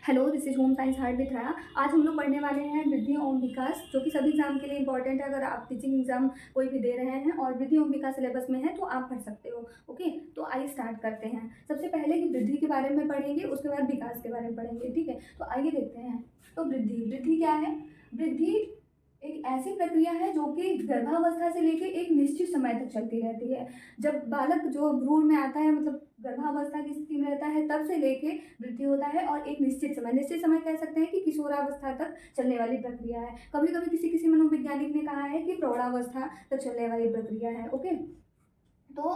Hello, this is home science hard with राया। आज हम लोग पढ़ने वाले हैं वृद्धि ओम विकास, जो कि सभी एग्जाम के लिए इंपॉर्टेंट है। अगर आप टीचिंग एग्जाम कोई भी दे रहे हैं और वृद्धि ओम विकास सिलेबस में है तो आप पढ़ सकते हो। ओके, तो आइए स्टार्ट करते हैं। सबसे पहले कि वृद्धि के बारे में पढ़ेंगे, उसके बाद विकास के बारे में पढ़ेंगे। ठीक है, तो आइए देखते हैं। तो वृद्धि वृद्धि क्या है? वृद्धि एक ऐसी प्रक्रिया है जो कि गर्भावस्था से लेकर एक निश्चित समय तक चलती रहती है। जब बालक जो भ्रूण में आता है, मतलब गर्भावस्था की स्थिति में रहता है, तब से लेके वृद्धि होता है। और एक निश्चित समय कह सकते हैं कि किशोरावस्था तक चलने वाली प्रक्रिया है। कभी कभी किसी किसी मनोवैज्ञानिक ने कहा है कि प्रौढ़ावस्था तक चलने वाली प्रक्रिया है। ओके, तो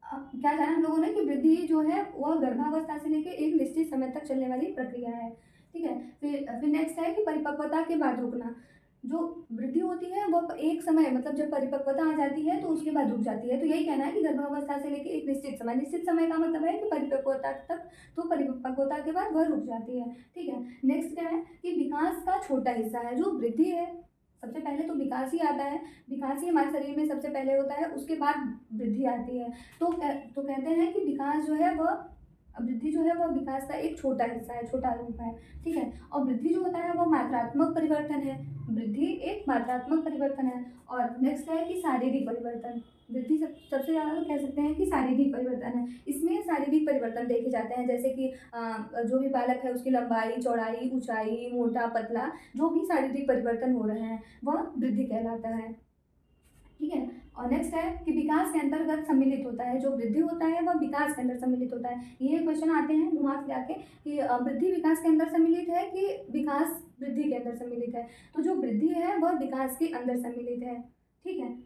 क्या जाना हम लोगों ने कि वृद्धि जो है वह गर्भावस्था से लेकर एक निश्चित समय तक चलने वाली प्रक्रिया है। ठीक है, फिर नेक्स्ट है कि परिपक्वता के बाद रुकना। जो वृद्धि होती है वह एक समय, मतलब जब परिपक्वता आ जाती है तो उसके बाद रुक जाती है। तो यही कहना है कि गर्भावस्था से लेकर एक निश्चित समय का मतलब है कि परिपक्वता तक, तो परिपक्वता के बाद वह रुक जाती है। ठीक है, नेक्स्ट क्या है कि विकास का छोटा हिस्सा है जो वृद्धि है। सबसे पहले तो विकास ही आता है, विकास ही हमारे शरीर में सबसे पहले होता है, उसके बाद वृद्धि आती है। तो कहते हैं कि विकास जो है वह, वृद्धि जो है वह विकास का एक छोटा हिस्सा है, छोटा रूप है। ठीक है, और वृद्धि जो होता है वह मात्रात्मक परिवर्तन है। वृद्धि एक मात्रात्मक परिवर्तन है। और नेक्स्ट है कि शारीरिक परिवर्तन। वृद्धि सबसे ज़्यादा तो कह सकते हैं कि शारीरिक परिवर्तन है। इसमें शारीरिक परिवर्तन देखे जाते हैं, जैसे कि जो भी बालक है उसकी लंबाई, चौड़ाई, ऊंचाई, मोटा, पतला, जो भी शारीरिक परिवर्तन हो रहे हैं वह वृद्धि कहलाता है। ठीक है, और नेक्स्ट है कि विकास के अंतर्गत सम्मिलित होता है। जो वृद्धि होता है वह विकास के अंदर सम्मिलित होता है। ये क्वेश्चन आते हैं घुमा फिरा के कि वृद्धि विकास के अंदर सम्मिलित है कि विकास वृद्धि के अंदर सम्मिलित है। तो जो वृद्धि है वह विकास के अंदर सम्मिलित है। ठीक है,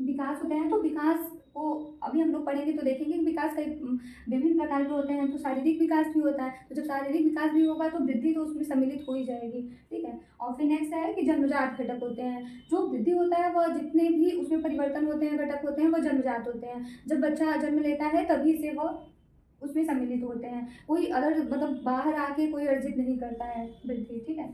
विकास होते हैं तो विकास को अभी हम लोग पढ़ेंगे तो देखेंगे कि विकास कई विभिन्न प्रकार के होते हैं। तो शारीरिक विकास भी होता है, तो जब शारीरिक विकास भी होगा तो वृद्धि तो उसमें सम्मिलित हो ही जाएगी। ठीक है, और फिर नेक्स्ट है कि जन्मजात घटक होते हैं। जो वृद्धि होता है वह जितने भी उसमें परिवर्तन होते हैं, घटक होते हैं, वह जन्मजात होते हैं। जब बच्चा जन्म लेता है तभी से वह उसमें सम्मिलित होते हैं। कोई अदर मतलब बाहर आके कोई अर्जित नहीं करता है वृद्धि। ठीक है,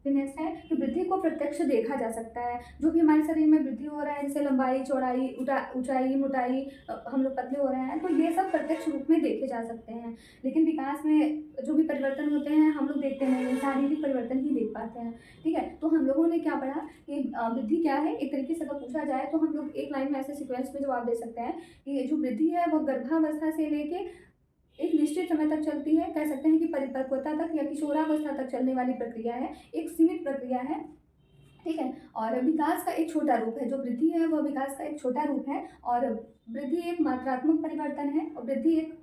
फिर नेक्स्ट है कि वृद्धि को प्रत्यक्ष देखा जा सकता है। जो भी हमारे शरीर में वृद्धि हो रहा है, जैसे लंबाई, चौड़ाई, ऊंचाई, मोटाई, हम लोग पतले हो रहे हैं, तो ये सब प्रत्यक्ष रूप में देखे जा सकते हैं। लेकिन विकास में जो भी परिवर्तन होते हैं हम लोग देखते नहीं हैं, शारीरिक परिवर्तन ही देख पाते हैं। ठीक है, तो हम लोगों ने क्या पढ़ा कि वृद्धि क्या है। एक तरीके से अगर पूछा जाए तो हम लोग एक लाइन में ऐसे सिक्वेंस में जवाब दे सकते हैं कि जो वृद्धि है वह गर्भावस्था से लेके एक निश्चित समय तक चलती है। कह सकते हैं कि परिपक्वता तक या किशोरावस्था तक चलने वाली प्रक्रिया है, एक सीमित प्रक्रिया है। ठीक है, और विकास का एक छोटा रूप है। जो वृद्धि है वह विकास का एक छोटा रूप है। और वृद्धि एक मात्रात्मक परिवर्तन है और वृद्धि एक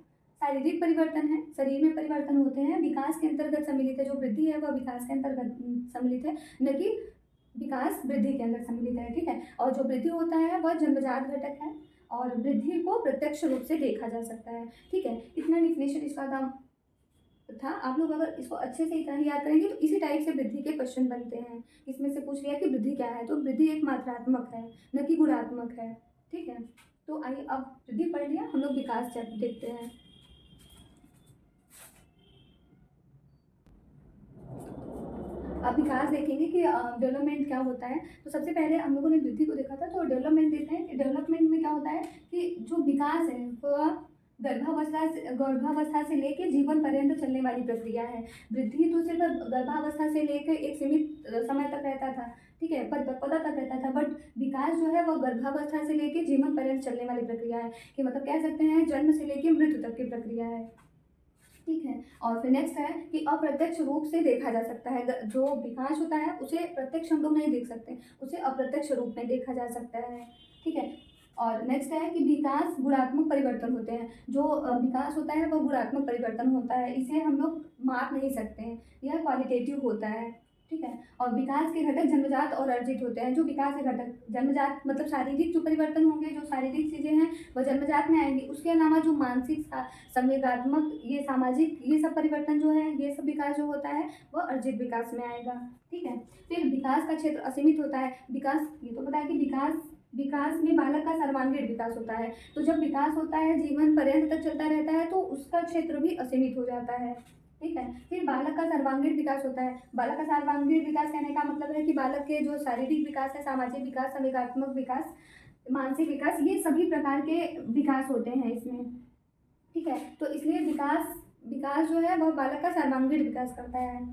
शारीरिक परिवर्तन है। शरीर में परिवर्तन होते हैं, विकास के अंतर्गत सम्मिलित है। जो वृद्धि है वह विकास के अंतर्गत सम्मिलित है, न कि विकास वृद्धि के अंदर सम्मिलित है। ठीक है, और जो वृद्धि होता है वह जन्मजात घटक है और वृद्धि को प्रत्यक्ष रूप से देखा जा सकता है। ठीक है, इतना डिफिनेशन इसका था। आप लोग अगर इसको अच्छे से इतना ही याद करेंगे तो इसी टाइप से वृद्धि के क्वेश्चन बनते हैं। इसमें से पूछ लिया कि वृद्धि क्या है, तो वृद्धि एक मात्रात्मक है, न कि गुणात्मक है। ठीक है, तो आइए अब वृद्धि पढ़ लिया, हम लोग विकास देखते हैं। अब विकास देखेंगे कि डेवलपमेंट क्या होता है। तो सबसे पहले हम लोगों ने वृद्धि को देखा था, तो डेवलपमेंट देखते हैं। डेवलपमेंट में क्या होता है कि जो विकास है वह गर्भावस्था से लेकर जीवन पर्यंत चलने वाली प्रक्रिया है। वृद्धि तो सिर्फ गर्भावस्था से लेकर एक सीमित समय तक रहता था। ठीक है, परिपक्वता तक रहता था, बट विकास जो है वह गर्भावस्था से लेकर जीवन पर्यंत चलने वाली प्रक्रिया है। कि मतलब कह सकते हैं जन्म से लेकर मृत्यु तक की प्रक्रिया है। ठीक है, और फिर नेक्स्ट है कि अप्रत्यक्ष रूप से देखा जा सकता है। जो विकास होता है उसे प्रत्यक्ष हम लोग नहीं देख सकते, उसे अप्रत्यक्ष रूप में देखा जा सकता है। ठीक है, और नेक्स्ट है कि विकास गुणात्मक परिवर्तन होते हैं। जो विकास होता है वह गुणात्मक परिवर्तन होता है, इसे हम लोग माप नहीं सकते हैं, यह क्वालिटेटिव होता है। ठीक है, और विकास के घटक जन्मजात और अर्जित होते हैं। जो विकास के घटक जन्मजात मतलब शारीरिक जो परिवर्तन होंगे, जो शारीरिक चीज़ें हैं वह जन्मजात में आएंगी। उसके अलावा जो मानसिक, संवेगात्मक, ये सामाजिक, ये सब परिवर्तन जो है, ये सब विकास जो होता है वह अर्जित विकास में आएगा। ठीक है, फिर विकास का क्षेत्र असीमित होता है। विकास, ये तो पता है कि विकास में बालक का सर्वांगीण विकास होता है। तो जब विकास होता है जीवन पर्यंत तक चलता रहता है तो उसका क्षेत्र भी असीमित हो जाता है। ठीक है, फिर बालक का सर्वांगीण विकास होता है। बालक का सर्वांगीण विकास कहने का मतलब है कि बालक के जो शारीरिक विकास है, सामाजिक विकास, संवेगात्मक विकास, मानसिक विकास, ये सभी प्रकार के विकास होते हैं इसमें। ठीक है, तो इसलिए विकास विकास जो है वह बालक का सर्वांगीण विकास करता है,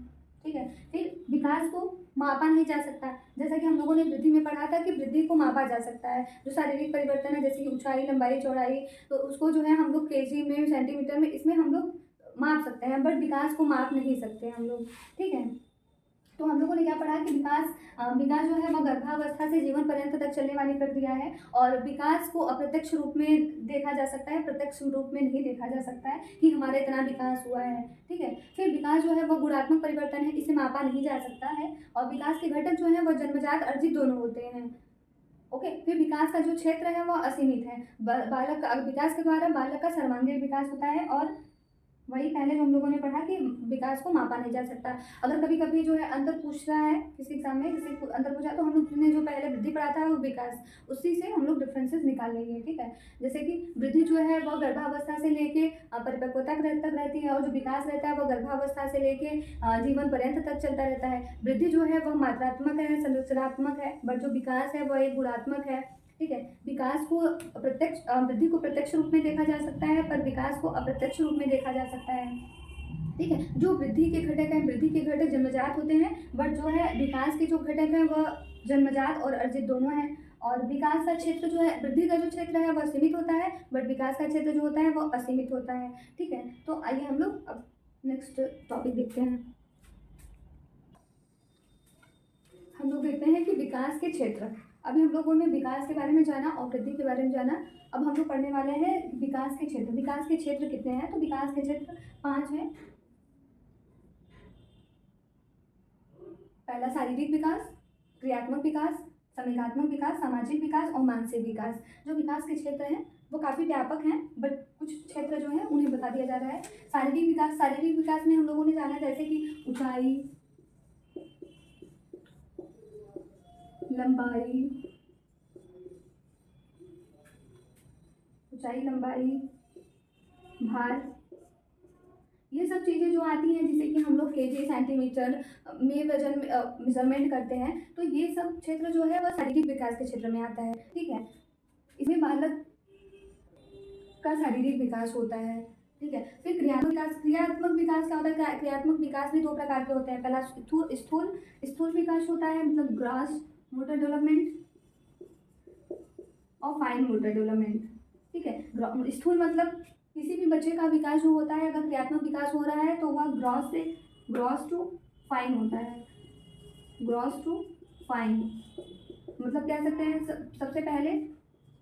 ठीक है। फिर विकास को मापा नहीं जा सकता, जैसा कि हम लोगों ने वृद्धि में पढ़ा था कि वृद्धि को मापा जा सकता है। जो शारीरिक परिवर्तन है जैसे कि ऊंचाई, लंबाई, चौड़ाई, तो उसको जो है हम लोग केजी में, सेंटीमीटर में, इसमें हम लोग माप सकते हैं, बट विकास को माप नहीं सकते हम लोग, ठीक है। तो हम लोगों ने क्या पढ़ा कि विकास जो है वह गर्भावस्था से जीवन पर्यंत तक चलने वाली प्रक्रिया है, और विकास को अप्रत्यक्ष रूप में देखा जा सकता है, प्रत्यक्ष रूप में नहीं देखा जा सकता है कि हमारा इतना विकास हुआ है, ठीक है। फिर विकास जो है वह गुणात्मक परिवर्तन है, इसे मापा नहीं जा सकता है, और विकास के घटक जो है वह जन्मजात अर्जित दोनों होते हैं, ओके। फिर विकास का जो क्षेत्र है वह असीमित है। बालक का विकास के द्वारा बालक का सर्वांगीण विकास होता है, और वही पहले जो हम लोगों ने पढ़ा कि विकास को मापा नहीं जा सकता। अगर कभी कभी जो है अंतर पूछ रहा है किसी एग्जाम में, जैसे अंतर पूछा, तो हम लोग ने जो पहले वृद्धि पढ़ा था वो विकास, उसी से हम लोग डिफरेंसेस निकाल लेंगे, ठीक है। जैसे कि वृद्धि जो है वह गर्भावस्था से लेके परिपक्वता तक रहती है, और जो विकास रहता है वह गर्भावस्था से लेके जीवन पर्यंत तक चलता रहता है। वृद्धि जो है वह मात्रात्मक है, संरचनात्मक है, बट जो विकास है वह एक गुणात्मक है, ठीक है। विकास को वृद्धि को प्रत्यक्ष रूप में देखा जा सकता है, पर विकास को अप्रत्यक्ष रूप में देखा जा सकता है, ठीक है। जो वृद्धि के घटक हैं, वृद्धि के घटक जन्मजात होते हैं, बट जो है विकास के जो घटक हैं वह जन्मजात और अर्जित दोनों हैं। और विकास का क्षेत्र जो है, वृद्धि का जो क्षेत्र है वह सीमित होता है, बट विकास का क्षेत्र जो होता है वह असीमित होता है, ठीक है। तो आइए हम लोग अब नेक्स्ट टॉपिक देखते हैं। हम लोग देखते हैं कि विकास के क्षेत्र। अभी हम लोगों ने विकास के बारे में जाना और वृद्धि के बारे में जाना, अब हम लोग पढ़ने वाले हैं विकास के क्षेत्र। विकास के क्षेत्र कितने हैं? तो विकास के क्षेत्र 5 हैं। पहला शारीरिक विकास, क्रियात्मक विकास, संवेगात्मक विकास, सामाजिक विकास और मानसिक विकास। जो विकास के क्षेत्र हैं वो काफ़ी व्यापक हैं, बट कुछ क्षेत्र जो हैं उन्हें बता दिया जा रहा है। शारीरिक विकास, शारीरिक विकास में हम लोगों ने जाना जैसे कि ऊंचाई, लंबाई, ऊंचाई, लंबाई, भार, ये सब चीज़ें जो आती हैं जिसे कि हम लोग केजी, सेंटीमीटर में वजन मेजरमेंट करते हैं, तो ये सब क्षेत्र जो है वह शारीरिक विकास के क्षेत्र में आता है, ठीक है। इसमें बालक का शारीरिक विकास होता है, ठीक है। फिर क्रियात्मक विकास, क्रियात्मक विकास क्या होता है? क्रियात्मक विकास भी 2 प्रकार के होते हैं। पहला स्थूल विकास होता है, मतलब ग्रॉस मोटर डेवलपमेंट, और फाइन मोटर डेवलपमेंट, ठीक है। स्थूल मतलब किसी भी बच्चे का विकास जो होता है, अगर क्रियात्मक विकास हो रहा है तो वह ग्रॉस टू फाइन होता है। ग्रॉस टू फाइन मतलब कह सकते हैं सबसे पहले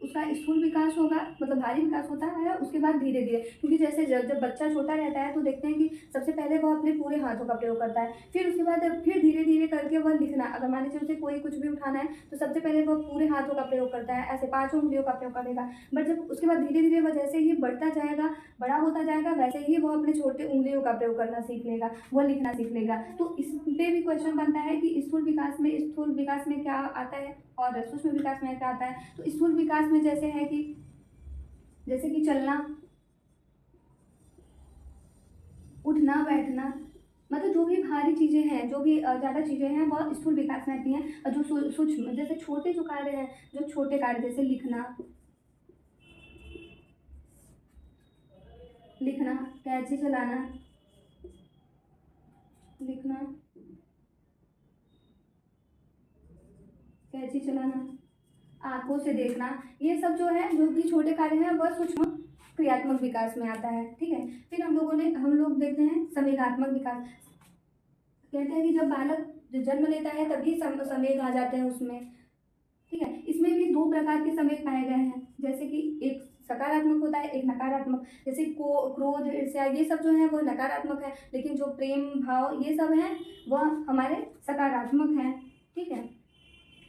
उसका स्थूल विकास होगा, मतलब भारी विकास होता है, उसके बाद धीरे धीरे, क्योंकि जैसे जब बच्चा छोटा रहता है तो देखते हैं कि सबसे पहले वह अपने पूरे हाथों का प्रयोग करता है, फिर उसके बाद फिर धीरे धीरे करके वह लिखना, अगर मान लीजिए उसे कोई कुछ भी उठाना है तो सबसे पहले वह पूरे हाथों का प्रयोग करता है, ऐसे 5 उंगलियों का प्रयोग करेगा। बट जब उसके बाद धीरे धीरे वह जैसे ही बढ़ता जाएगा, बड़ा होता जाएगा, वैसे ही वह अपने छोटे उंगलियों का प्रयोग करना सीख लेगा, वह लिखना सीख लेगा। तो इस पे भी क्वेश्चन बनता है कि स्थूल विकास में क्या आता है और सूक्ष्म विकास में क्या आता है। तो स्थूल विकास में जैसे है कि चलना, उठना, बैठना, मतलब जो भी भारी चीज़ें हैं, जो भी ज़्यादा चीज़ें हैं वह स्थूल विकास में आती हैं। और जो सूक्ष्म, जैसे छोटे जो कार्य हैं, जो छोटे कार्य जैसे लिखना, कैंची चलाना, लिखना, कैंची चलाना, आंखों से देखना, ये सब जो है, जो भी छोटे कार्य हैं वह सूक्ष्म क्रियात्मक विकास में आता है, ठीक है। फिर हम लोग देखते हैं संवेगात्मक विकास। कहते हैं कि जब बालक जन्म लेता है तभी संवेग आ जाते हैं उसमें, ठीक है। इसमें भी 2 प्रकार के संवेग पाए गए हैं, जैसे कि एक सकारात्मक होता है, एक नकारात्मक। जैसे क्रोध, ईर्ष्या, ये सब जो है वो नकारात्मक है, लेकिन जो प्रेम भाव ये सब हैं वह हमारे सकारात्मक हैं, ठीक है।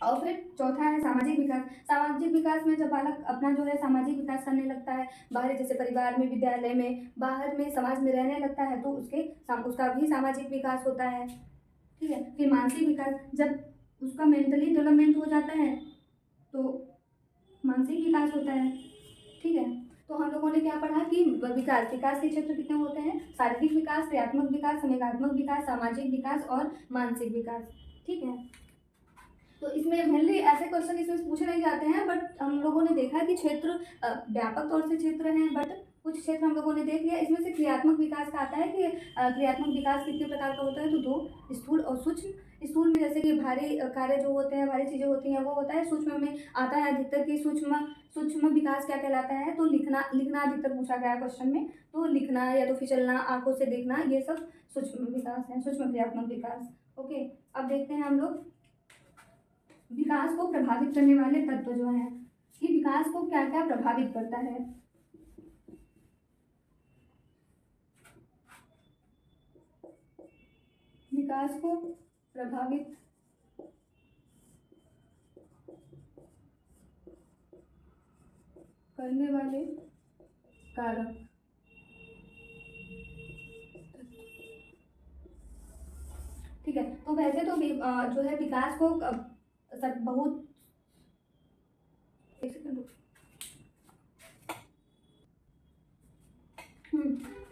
और फिर चौथा है सामाजिक विकास। सामाजिक विकास में जब बालक अपना जो है सामाजिक विकास करने लगता है, बाहर जैसे परिवार में, विद्यालय में, बाहर में, समाज में रहने लगता है, तो उसका भी सामाजिक विकास होता है, ठीक है। फिर मानसिक विकास, जब उसका मेंटली डेवलपमेंट हो जाता है तो मानसिक विकास होता है, ठीक है। तो हम लोगों ने क्या पढ़ा कि विकास के क्षेत्र कितने होते हैं? शारीरिक विकास, क्रियात्मक विकास, संवेगात्मक विकास, सामाजिक विकास और मानसिक विकास, ठीक है। तो इसमें मेनली ऐसे क्वेश्चन इसमें पूछे नहीं जाते हैं, बट हम लोगों ने देखा है कि क्षेत्र व्यापक तौर से क्षेत्र हैं, बट कुछ क्षेत्र हम लोगों ने देख लिया। इसमें से क्रियात्मक विकास का आता है कि क्रियात्मक विकास कितने प्रकार का होता है, तो दो, स्थूल और सूक्ष्म। स्थूल में जैसे कि भारी कार्य जो होते हैं, भारी चीज़ें होती हैं वो होता है। सूक्ष्म में आता है अधिकतर कि सूक्ष्म विकास क्या कहलाता है, तो लिखना अधिकतर पूछा गया है क्वेश्चन में। तो लिखना या तो फिसलना, आंखों से देखना, ये सब सूक्ष्म विकास है, सूक्ष्म क्रियात्मक विकास। ओके, अब देखते हैं हम लोग विकास को प्रभावित करने वाले तत्व जो हैं कि विकास को क्या क्या प्रभावित करता है। विकास को प्रभावित करने वाले कारक। ठीक है, तो वैसे तो जो है विकास को बहुत, एक सेकंड,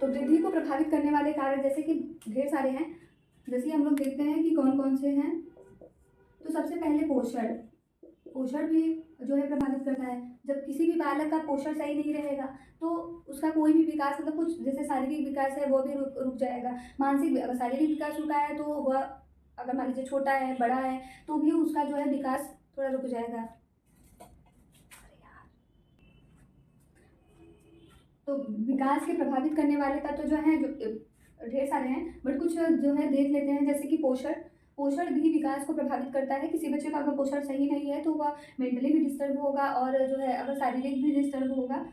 तो वृद्धि को प्रभावित करने वाले कारक जैसे कि ढेर सारे हैं। जैसे हम लोग देखते हैं कि कौन कौन से हैं। तो सबसे पहले पोषण भी जो है प्रभावित करता है। जब किसी भी बालक का पोषण सही नहीं रहेगा तो उसका कोई भी विकास, मतलब कुछ जैसे शारीरिक विकास है वो भी रुक जाएगा। मानसिक, अगर शारीरिक विकास रुका है तो वह, अगर मान लीजिए छोटा है, बड़ा है, तो भी उसका जो है विकास थोड़ा रुक जाएगा। तो विकास के प्रभावित करने वाले तत्व जो हैं, जो ढेर सारे हैं, बट कुछ जो है देख लेते हैं। जैसे कि पोषण भी विकास को प्रभावित करता है। किसी बच्चे का अगर पोषण सही नहीं है तो वह मेंटली भी डिस्टर्ब होगा, और जो है अगर शारीरिक भी डिस्टर्ब होगा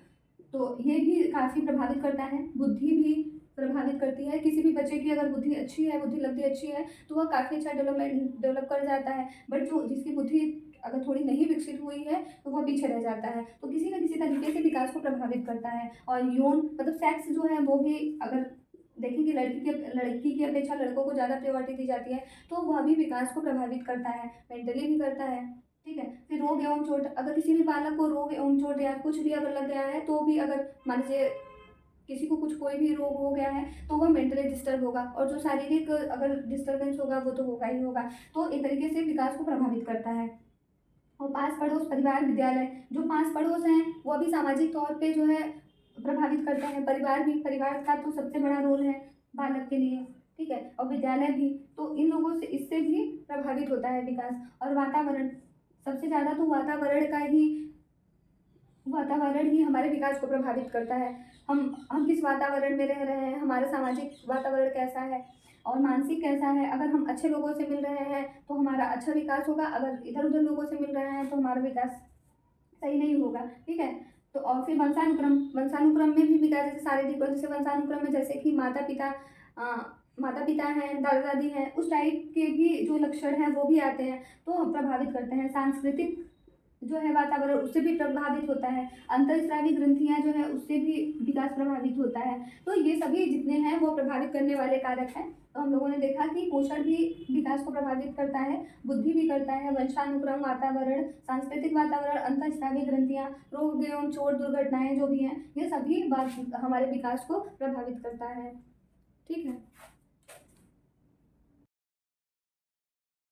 तो ये भी काफ़ी प्रभावित करता है। बुद्धि भी प्रभावित करती है। किसी भी बच्चे की अगर बुद्धि अच्छी है, बुद्धि लगती अच्छी है, तो वह काफ़ी अच्छा डेवलप कर जाता है। बट जो जिसकी बुद्धि अगर थोड़ी नहीं विकसित हुई है तो वह पीछे रह जाता है। तो किसी न किसी तरीके से विकास को प्रभावित करता है। और यौन, मतलब सेक्स जो है वो भी, अगर देखेंगे लड़की की अपेक्षा लड़कों को ज़्यादा प्रायोरिटी दी जाती है, तो वह भी विकास को प्रभावित करता है, मेंटली भी करता है। ठीक है, फिर रोग एवं चोट। अगर किसी भी बालक को रोग एवं चोट या कुछ भी अगर लग गया है, तो भी अगर मान लीजिए किसी को कुछ कोई भी रोग हो गया है, तो वह मेंटली डिस्टर्ब होगा, और जो शारीरिक अगर डिस्टर्बेंस होगा वो तो होगा ही होगा। तो एक तरीके से विकास को प्रभावित करता है। और पास पड़ोस, परिवार, विद्यालय, जो पास पड़ोस हैं वो भी सामाजिक तौर पे जो है प्रभावित करते हैं। परिवार का तो सबसे बड़ा रोल है बालक के लिए। ठीक है, और विद्यालय भी, तो इन लोगों से, इससे भी प्रभावित होता है विकास। और वातावरण, सबसे ज़्यादा तो वातावरण ही हमारे विकास को प्रभावित करता है। हम किस वातावरण में रह रहे हैं, हमारा सामाजिक वातावरण कैसा है और मानसिक कैसा है। अगर हम अच्छे लोगों से मिल रहे हैं तो हमारा अच्छा विकास होगा, अगर इधर उधर लोगों से मिल रहे हैं तो हमारा विकास सही नहीं होगा। ठीक है, तो और फिर वंशानुक्रम में भी विकास, जैसे शारीरिक, जैसे वंशानुक्रम में जैसे कि माता पिता हैं, दादा दादी हैं, उस टाइप के भी जो लक्षण हैं वो भी आते हैं, तो प्रभावित करते हैं। सांस्कृतिक जो है वातावरण, उससे भी प्रभावित होता है। अंतःस्रावी ग्रंथियाँ जो है उससे भी विकास प्रभावित होता है। तो ये सभी जितने हैं वो प्रभावित करने वाले कारक हैं। तो हम लोगों ने देखा कि पोषण भी विकास को प्रभावित करता है, बुद्धि भी करता है, वंशानुक्रम, वातावरण, सांस्कृतिक वातावरण, अंतःस्रावी ग्रंथियाँ, रोग एवं चोट, दुर्घटनाएं जो भी हैं, ये सभी बात हमारे विकास को प्रभावित करता है। ठीक है।